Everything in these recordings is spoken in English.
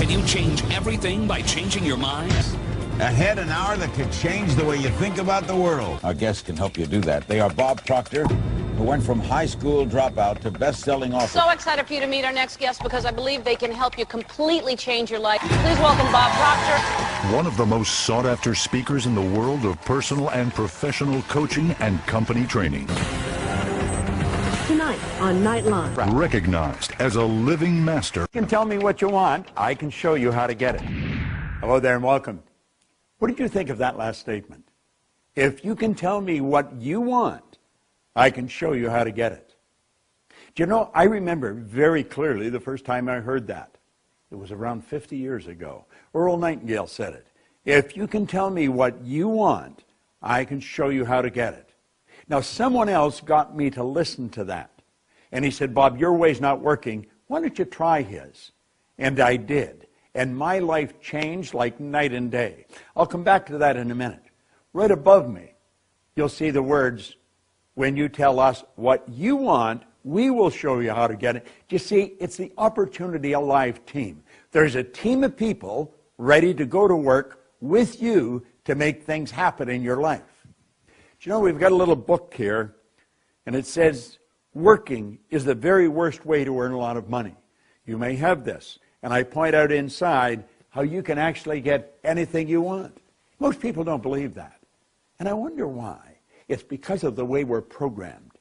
Can you change everything by changing your mind? Ahead an hour that could change the way you think about the world. Our guests can help you do that. They are Bob Proctor, who went from high school dropout to best-selling author. So excited for you to meet our next guest because I believe they can help you completely change your life. Please welcome Bob Proctor. One of the most sought-after speakers in the world of personal and professional coaching and company training. Tonight on Nightline. Recognized as a living master. You can tell me what you want. I can show you how to get it. Hello there and welcome. What did you think of that last statement? If you can tell me what you want, I can show you how to get it. Do you know, I remember very clearly the first time I heard that. It was around 50 years ago. Earl Nightingale said it. If you can tell me what you want, I can show you how to get it. Now, someone else got me to listen to that. And he said, Bob, your way's not working. Why don't you try his? And I did. And my life changed like night and day. I'll come back to that in a minute. Right above me, you'll see the words, when you tell us what you want, we will show you how to get it. You see, it's the Opportunity Alive team. There's a team of people ready to go to work with you to make things happen in your life. Do you know, we've got a little book here, and it says, working is the very worst way to earn a lot of money. You may have this. And I point out inside how you can actually get anything you want. Most people don't believe that. And I wonder why. It's because of the way we're programmed.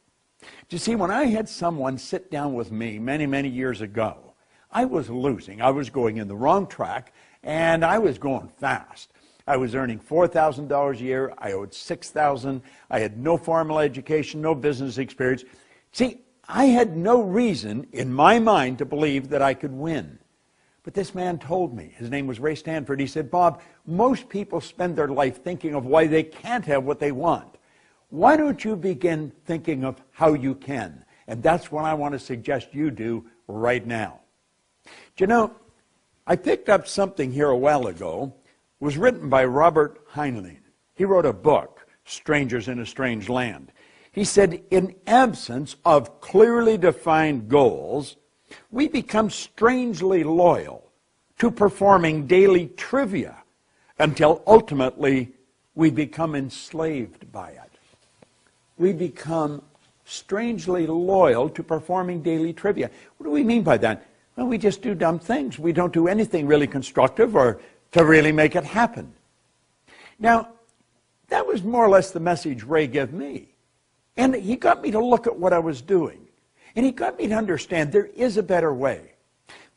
Do you see, when I had someone sit down with me many, many years ago, I was losing. I was going in the wrong track, and I was going fast. I was earning $4,000 a year. I owed $6,000. I had no formal education, no business experience. See, I had no reason in my mind to believe that I could win. But this man told me, his name was Ray Stanford, he said, Bob, most people spend their life thinking of why they can't have what they want. Why don't you begin thinking of how you can? And that's what I want to suggest you do right now. Do you know, I picked up something here a while ago. It was written by Robert Heinlein. He wrote a book, Strangers in a Strange Land. He said, in absence of clearly defined goals, we become strangely loyal to performing daily trivia until ultimately we become enslaved by it. We become strangely loyal to performing daily trivia. What do we mean by that? Well, we just do dumb things. We don't do anything really constructive or to really make it happen. Now, that was more or less the message Ray gave me. And he got me to look at what I was doing. And he got me to understand there is a better way.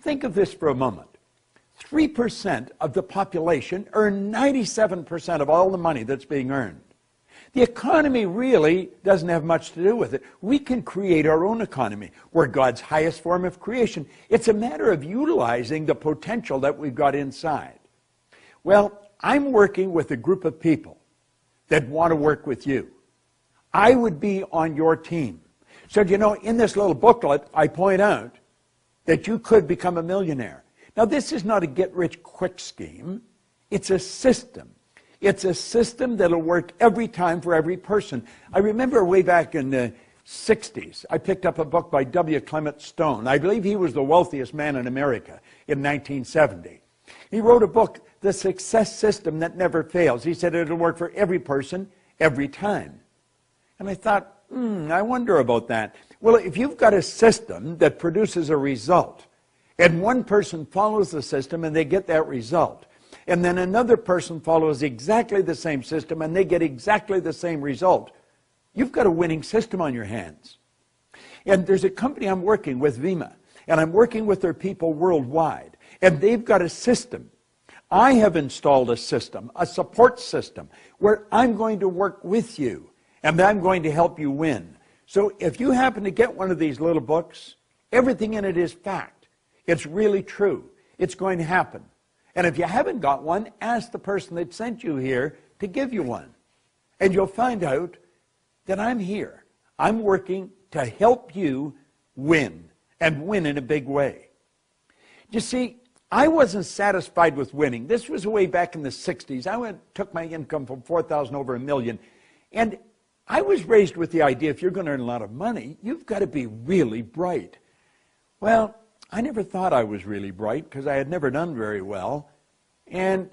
Think of this for a moment. 3% of the population earn 97% of all the money that's being earned. The economy really doesn't have much to do with it. We can create our own economy. We're God's highest form of creation. It's a matter of utilizing the potential that we've got inside. Well, I'm working with a group of people that want to work with you. I would be on your team. So, you know, in this little booklet, I point out that you could become a millionaire. Now, this is not a get-rich-quick scheme. It's a system. It's a system that'll work every time for every person. I remember way back in the 60s, I picked up a book by W. Clement Stone. I believe he was the wealthiest man in America in 1970. He wrote a book, The Success System That Never Fails. He said it'll work for every person, every time. And I thought, I wonder about that. Well, if you've got a system that produces a result, and one person follows the system and they get that result, and then another person follows exactly the same system and they get exactly the same result, you've got a winning system on your hands. And there's a company I'm working with, Vima, and I'm working with their people worldwide, and they've got a system. I have installed a system, a support system, where I'm going to work with you. And I'm going to help you win. So if you happen to get one of these little books, everything in it is fact. It's really true. It's going to happen. And if you haven't got one, ask the person that sent you here to give you one. And you'll find out that I'm here. I'm working to help you win, and win in a big way. You see, I wasn't satisfied with winning. This was way back in the 60s. I took my income from $4,000 over $1 million. And I was raised with the idea if you're going to earn a lot of money, you've got to be really bright. Well, I never thought I was really bright because I had never done very well. And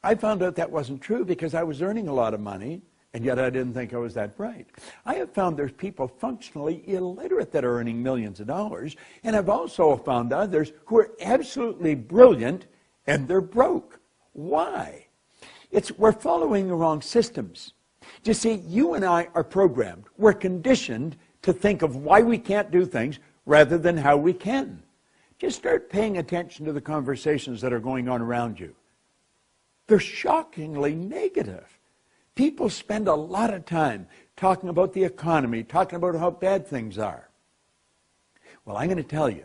I found out that wasn't true because I was earning a lot of money, and yet I didn't think I was that bright. I have found there's people functionally illiterate that are earning millions of dollars, and I've also found others who are absolutely brilliant and they're broke. Why? We're following the wrong systems. You see, you and I are programmed. We're conditioned to think of why we can't do things rather than how we can. Just start paying attention to the conversations that are going on around you. They're shockingly negative. People spend a lot of time talking about the economy, talking about how bad things are. Well, I'm going to tell you,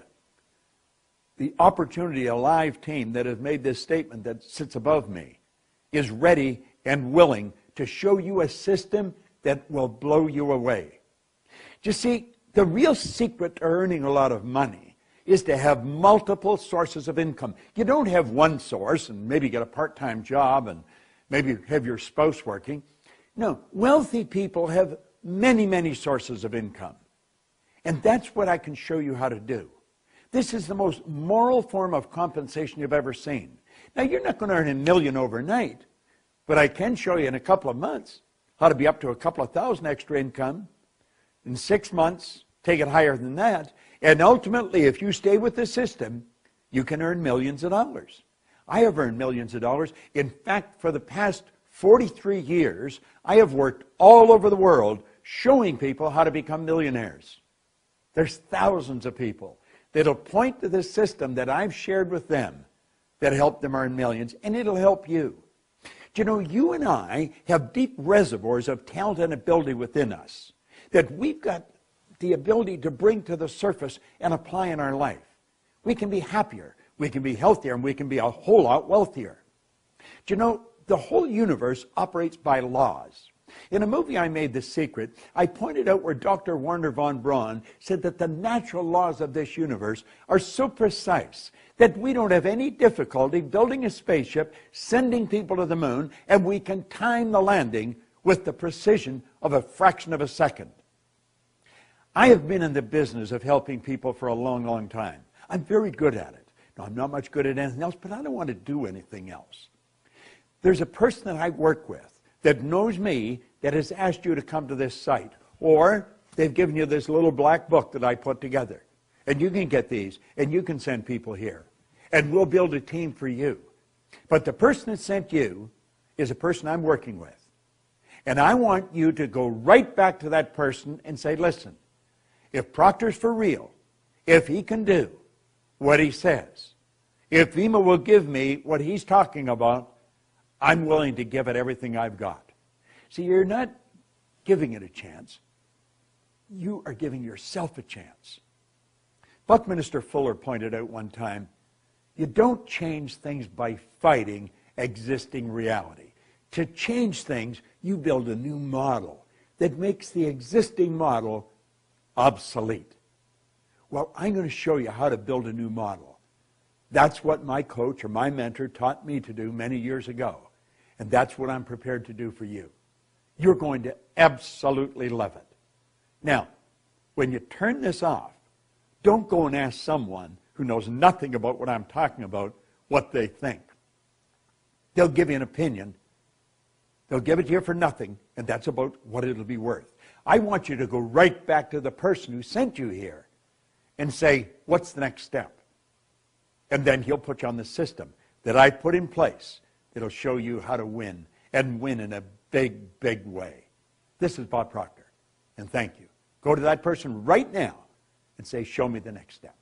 the Opportunity Alive team that has made this statement that sits above me is ready and willing to show you a system that will blow you away. You see, the real secret to earning a lot of money is to have multiple sources of income. You don't have one source and maybe get a part-time job and maybe have your spouse working. No, wealthy people have many, many sources of income. And that's what I can show you how to do. This is the most moral form of compensation you've ever seen. Now, you're not going to earn $1 million overnight, but I can show you in a couple of months how to be up to a couple of thousand extra income. In 6 months, take it higher than that. And ultimately, if you stay with the system, you can earn millions of dollars. I have earned millions of dollars. In fact, for the past 43 years, I have worked all over the world showing people how to become millionaires. There's thousands of people that'll point to this system that I've shared with them that helped them earn millions, and it'll help you. You know, you and I have deep reservoirs of talent and ability within us that we've got the ability to bring to the surface and apply in our life. We can be happier, we can be healthier, and we can be a whole lot wealthier. Do you know, the whole universe operates by laws. In a movie I made, The Secret, I pointed out where Dr. Werner von Braun said that the natural laws of this universe are so precise that we don't have any difficulty building a spaceship, sending people to the moon, and we can time the landing with the precision of a fraction of a second. I have been in the business of helping people for a long, long time. I'm very good at it. Now, I'm not much good at anything else, but I don't want to do anything else. There's a person that I work with that knows me that has asked you to come to this site, or they've given you this little black book that I put together. And you can get these, and you can send people here. And we'll build a team for you. But the person that sent you is a person I'm working with. And I want you to go right back to that person and say, listen, if Proctor's for real, if he can do what he says, if Vima will give me what he's talking about, I'm willing to give it everything I've got. See, you're not giving it a chance. You are giving yourself a chance. Buckminster Fuller pointed out one time, you don't change things by fighting existing reality. To change things, you build a new model that makes the existing model obsolete. Well, I'm going to show you how to build a new model. That's what my coach or my mentor taught me to do many years ago. And that's what I'm prepared to do for you. You're going to absolutely love it. Now, when you turn this off, don't go and ask someone who knows nothing about what I'm talking about what they think. They'll give you an opinion. They'll give it to you for nothing, and that's about what it'll be worth. I want you to go right back to the person who sent you here and say, what's the next step? And then he'll put you on the system that I put in place. It'll show you how to win, and win in a big, big way. This is Bob Proctor, and thank you. Go to that person right now and say, show me the next step.